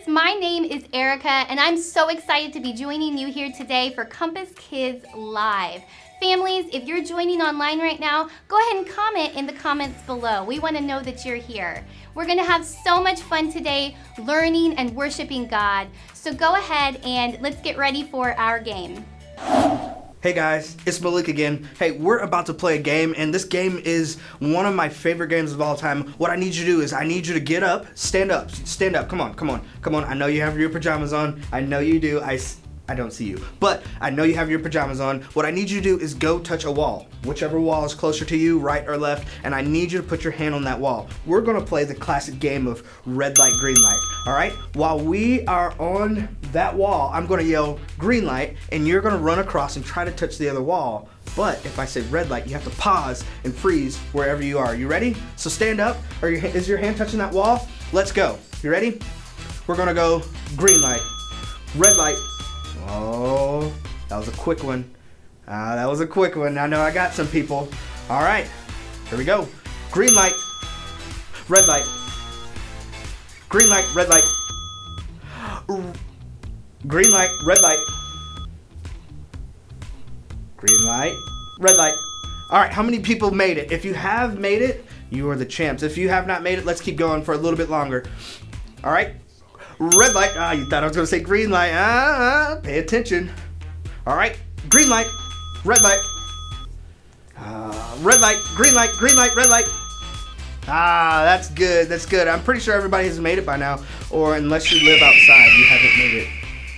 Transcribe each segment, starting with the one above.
My name is Erica, and I'm so excited to be joining you here today for Compass Kids Live. Families, if you're joining online right now, go ahead and comment in the comments below. We want to know that you're here. We're going to have so much fun today learning and worshiping God. So go ahead and let's get ready for our game. Hey guys, it's Malik again. Hey, we're about to play a game, and this game is one of my favorite games of all time. What I need you to do is I need you to get up, stand up, come on. I know you have your pajamas on. I know you do. I don't see you, but I know you have your pajamas on. What I need you to do is go touch a wall, whichever wall is closer to you, right or left, and I need you to put your hand on that wall. We're gonna play the classic game of red light, green light, all right? While we are on that wall, I'm gonna yell green light, and you're gonna run across and try to touch the other wall. But if I say red light, you have to pause and freeze wherever you are. You ready? So stand up, or is your hand touching that wall? Let's go. You ready? We're gonna go green light, red light. Oh, that was a quick one. That was a quick one. I know I got some people. All right, here we go. Green light, red light. Green light, red light. Green light, red light. Green light, red light. All right, how many people made it? If you have made it, you are the champs. If you have not made it, let's keep going for a little bit longer. All right. Red light. You thought I was going to say green light. Pay attention. All right. Green light. Red light. Red light. Green light. Green light. Red light. That's good. That's good. I'm pretty sure everybody has made it by now. Or unless you live outside, you haven't made it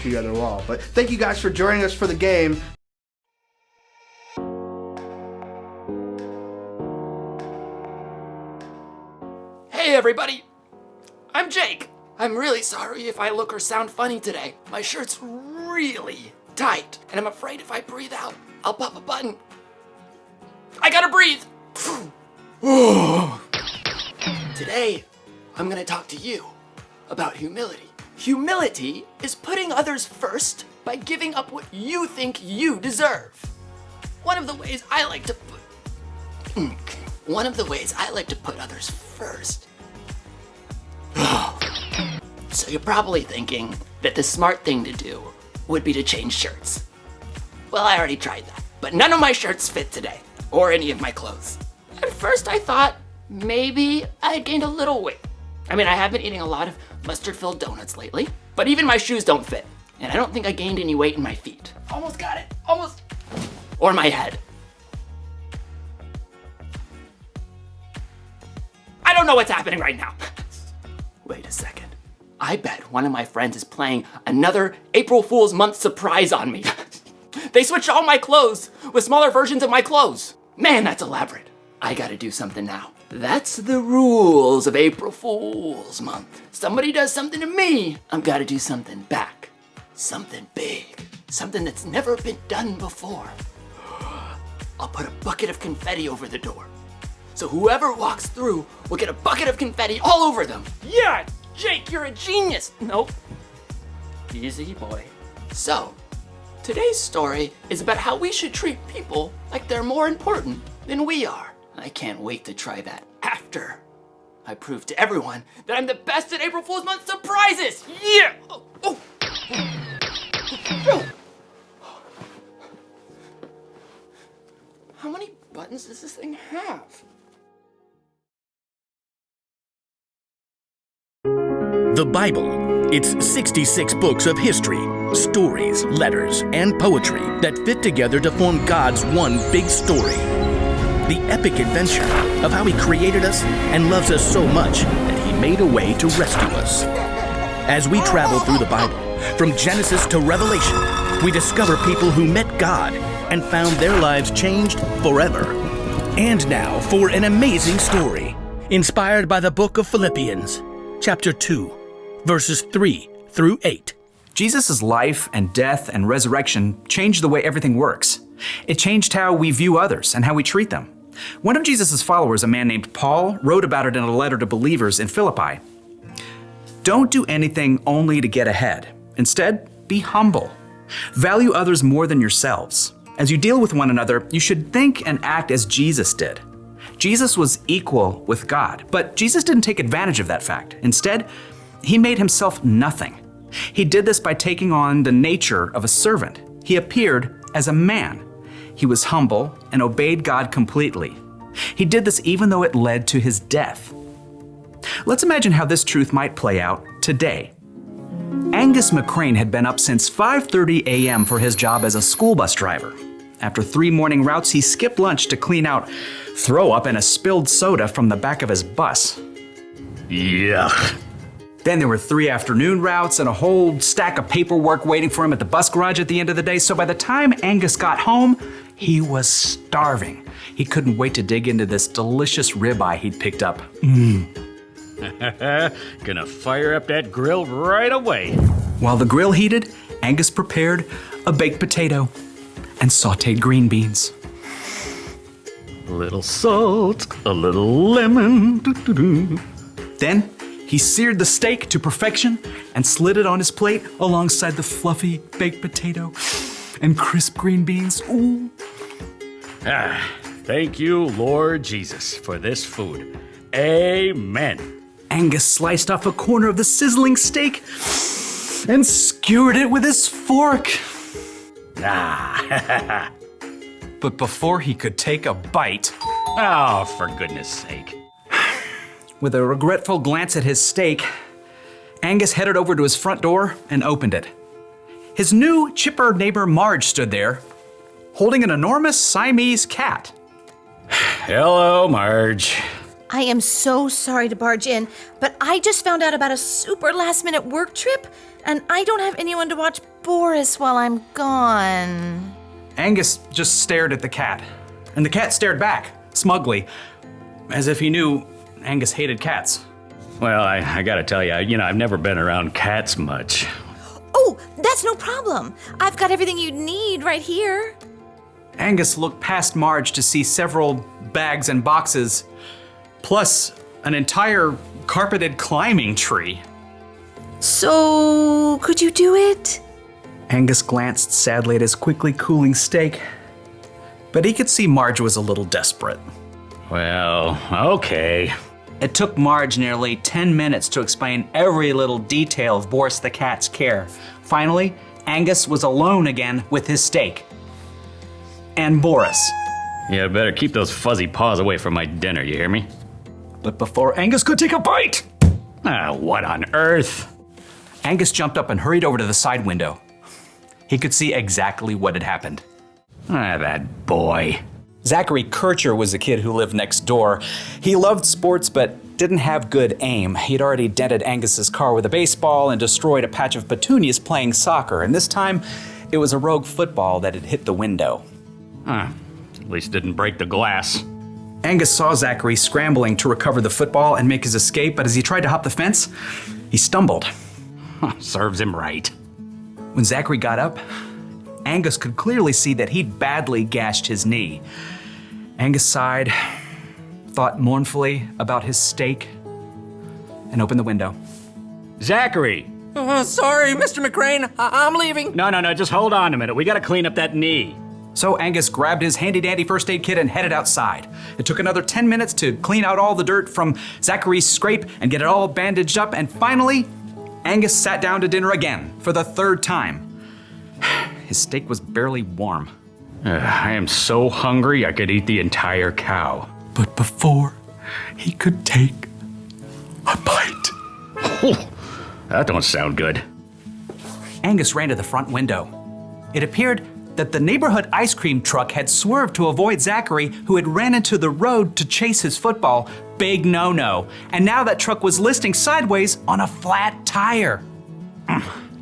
to the other wall. But thank you guys for joining us for the game. Hey everybody. I'm Jake. I'm really sorry if I look or sound funny today. My shirt's really tight, and I'm afraid if I breathe out, I'll pop a button. I gotta breathe! Today, I'm gonna talk to you about humility. Humility is putting others first by giving up what you think you deserve. One of the ways I like to put others first. So you're probably thinking that the smart thing to do would be to change shirts. Well, I already tried that, but none of my shirts fit today, or any of my clothes. At first I thought maybe I had gained a little weight. I mean, I have been eating a lot of mustard-filled donuts lately, but even my shoes don't fit, and I don't think I gained any weight in my feet. Almost got it, almost. Or my head. I don't know what's happening right now. Wait a second. I bet one of my friends is playing another April Fool's Month surprise on me. They switched all my clothes with smaller versions of my clothes. Man, that's elaborate. I gotta do something now. That's the rules of April Fool's Month. Somebody does something to me, I've gotta do something back. Something big. Something that's never been done before. I'll put a bucket of confetti over the door. So whoever walks through will get a bucket of confetti all over them. Yeah! Jake, you're a genius! Nope. Easy, boy. So, today's story is about how we should treat people like they're more important than we are. I can't wait to try that after I prove to everyone that I'm the best at April Fool's Month surprises! Yeah! How many buttons does this thing have? The Bible. It's 66 books of history, stories, letters, and poetry that fit together to form God's one big story. The epic adventure of how He created us and loves us so much that He made a way to rescue us. As we travel through the Bible, from Genesis to Revelation, we discover people who met God and found their lives changed forever. And now for an amazing story, inspired by the book of Philippians, chapter 2, verses 3 through 8. Jesus' life and death and resurrection changed the way everything works. It changed how we view others and how we treat them. One of Jesus' followers, a man named Paul, wrote about it in a letter to believers in Philippi. Don't do anything only to get ahead. Instead, be humble. Value others more than yourselves. As you deal with one another, you should think and act as Jesus did. Jesus was equal with God, but Jesus didn't take advantage of that fact. Instead, He made Himself nothing. He did this by taking on the nature of a servant. He appeared as a man. He was humble and obeyed God completely. He did this even though it led to His death. Let's imagine how this truth might play out today. Angus McCrane had been up since 5:30 a.m. for his job as a school bus driver. After 3 morning routes, he skipped lunch to clean out throw up and a spilled soda from the back of his bus. Yuck. Then there were 3 afternoon routes and a whole stack of paperwork waiting for him at the bus garage at the end of the day. So by the time Angus got home, he was starving. He couldn't wait to dig into this delicious ribeye he'd picked up. Gonna fire up that grill right away. While the grill heated, Angus prepared a baked potato and sautéed green beans. A little salt, a little lemon. Doo-doo-doo. Then he seared the steak to perfection and slid it on his plate alongside the fluffy baked potato and crisp green beans. Ooh. Thank you, Lord Jesus, for this food. Amen. Angus sliced off a corner of the sizzling steak and skewered it with his fork. But before he could take a bite, Oh, for goodness sake. with a regretful glance at his steak, Angus headed over to his front door and opened it. His new, chipper neighbor Marge stood there, holding an enormous Siamese cat. Hello, Marge. I am so sorry to barge in, but I just found out about a super last-minute work trip, and I don't have anyone to watch Boris while I'm gone. Angus just stared at the cat, and the cat stared back, smugly, as if he knew Angus hated cats. Well, I gotta tell you, I've never been around cats much. Oh, that's no problem. I've got everything you need right here. Angus looked past Marge to see several bags and boxes, plus an entire carpeted climbing tree. So, could you do it? Angus glanced sadly at his quickly cooling steak, but he could see Marge was a little desperate. Well, okay. It took Marge nearly 10 minutes to explain every little detail of Boris the cat's care. Finally, Angus was alone again with his steak. And Boris. Yeah, better keep those fuzzy paws away from my dinner, you hear me? But before Angus could take a bite, What on earth? Angus jumped up and hurried over to the side window. He could see exactly what had happened. That boy. Zachary Kircher was the kid who lived next door. He loved sports but didn't have good aim. He'd already dented Angus's car with a baseball and destroyed a patch of petunias playing soccer, and this time it was a rogue football that had hit the window. At least didn't break the glass. Angus saw Zachary scrambling to recover the football and make his escape, but as he tried to hop the fence, he stumbled. Serves him right. When Zachary got up, Angus could clearly see that he'd badly gashed his knee. Angus sighed, thought mournfully about his steak, and opened the window. Zachary! Sorry, Mr. McCrane. I'm leaving. No, just hold on a minute. We gotta clean up that knee. So Angus grabbed his handy-dandy first aid kit and headed outside. It took another 10 minutes to clean out all the dirt from Zachary's scrape and get it all bandaged up, and finally, Angus sat down to dinner again for the 3rd time. His steak was barely warm. I am so hungry I could eat the entire cow. But before he could take a bite. That don't sound good. Angus ran to the front window. It appeared that the neighborhood ice cream truck had swerved to avoid Zachary, who had ran into the road to chase his football. Big no-no. And now that truck was listing sideways on a flat tire.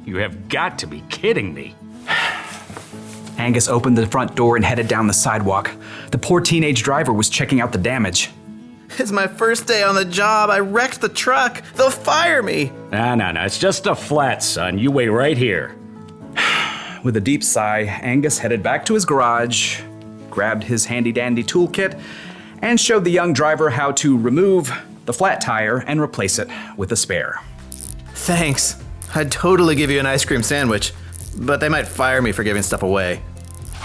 You have got to be kidding me. Angus opened the front door and headed down the sidewalk. The poor teenage driver was checking out the damage. It's my first day on the job. I wrecked the truck. They'll fire me. No. It's just a flat, son. You wait right here. With a deep sigh, Angus headed back to his garage, grabbed his handy-dandy toolkit, and showed the young driver how to remove the flat tire and replace it with a spare. Thanks. I'd totally give you an ice cream sandwich, but they might fire me for giving stuff away.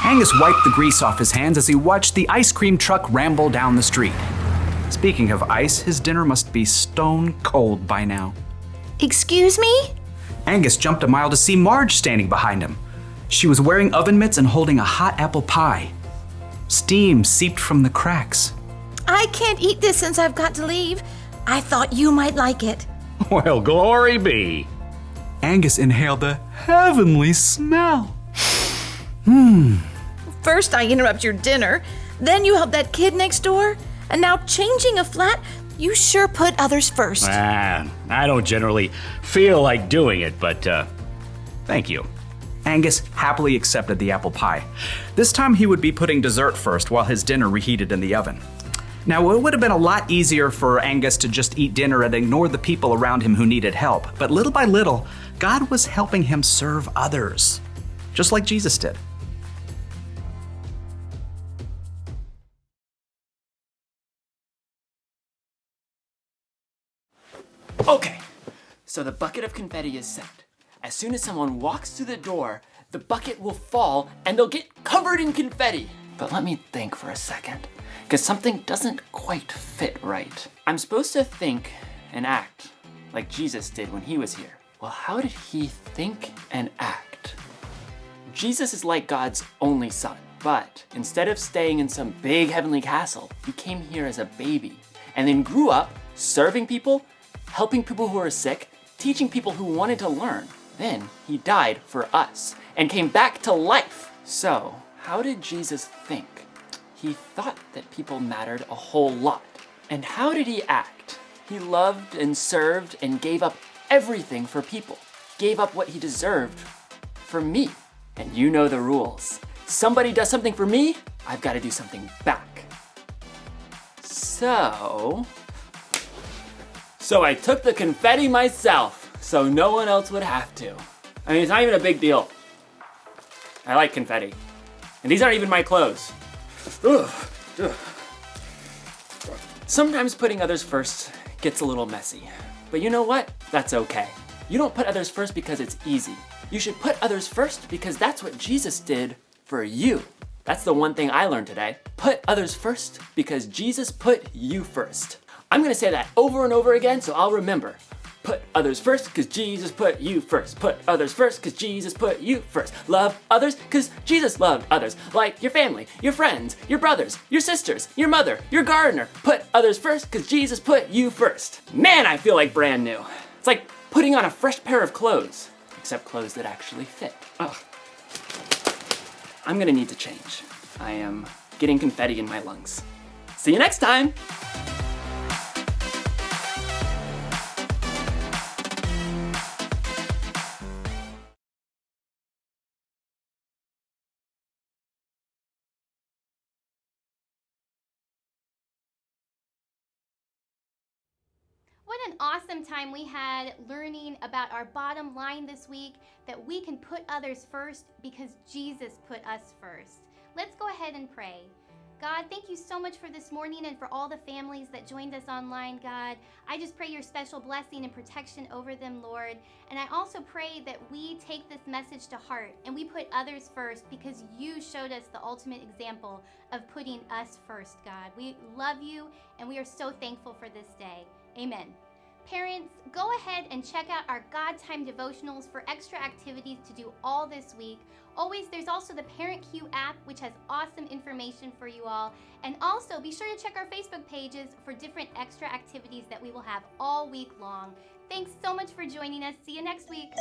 Angus wiped the grease off his hands as he watched the ice cream truck ramble down the street. Speaking of ice, his dinner must be stone cold by now. Excuse me? Angus jumped a mile to see Marge standing behind him. She was wearing oven mitts and holding a hot apple pie. Steam seeped from the cracks. I can't eat this since I've got to leave. I thought you might like it. Well, glory be. Angus inhaled the heavenly smell. First I interrupt your dinner, then you help that kid next door, and now changing a flat? You sure put others first. I don't generally feel like doing it, but thank you. Angus happily accepted the apple pie. This time he would be putting dessert first while his dinner reheated in the oven. Now, it would have been a lot easier for Angus to just eat dinner and ignore the people around him who needed help, but little by little, God was helping him serve others, just like Jesus did. Okay, so the bucket of confetti is set. As soon as someone walks through the door, the bucket will fall and they'll get covered in confetti. But let me think for a second, because something doesn't quite fit right. I'm supposed to think and act like Jesus did when he was here. Well, how did he think and act? Jesus is like God's only son, but instead of staying in some big heavenly castle, he came here as a baby and then grew up serving people, helping people who are sick, teaching people who wanted to learn. Then he died for us and came back to life. So, how did Jesus think? He thought that people mattered a whole lot. And how did he act? He loved and served and gave up everything for people. Gave up what he deserved for me. And you know the rules. Somebody does something for me, I've got to do something back. So I took the confetti myself, so no one else would have to. I mean, it's not even a big deal. I like confetti. And these aren't even my clothes. Ugh. Sometimes putting others first gets a little messy. But you know what? That's okay. You don't put others first because it's easy. You should put others first because that's what Jesus did for you. That's the one thing I learned today. Put others first because Jesus put you first. I'm gonna say that over and over again so I'll remember. Put others first because Jesus put you first. Put others first because Jesus put you first. Love others because Jesus loved others. Like your family, your friends, your brothers, your sisters, your mother, your gardener. Put others first because Jesus put you first. Man, I feel like brand new. It's like putting on a fresh pair of clothes, except clothes that actually fit. Ugh. I'm gonna need to change. I am getting confetti in my lungs. See you next time. What an awesome time we had learning about our bottom line this week, that we can put others first because Jesus put us first. Let's go ahead and pray. God, thank you so much for this morning and for all the families that joined us online, God. I just pray your special blessing and protection over them, Lord. And I also pray that we take this message to heart and we put others first because you showed us the ultimate example of putting us first, God. We love you and we are so thankful for this day. Amen. Parents, go ahead and check out our God Time devotionals for extra activities to do all this week. There's also the ParentQ app, which has awesome information for you all. And also, be sure to check our Facebook pages for different extra activities that we will have all week long. Thanks so much for joining us. See you next week.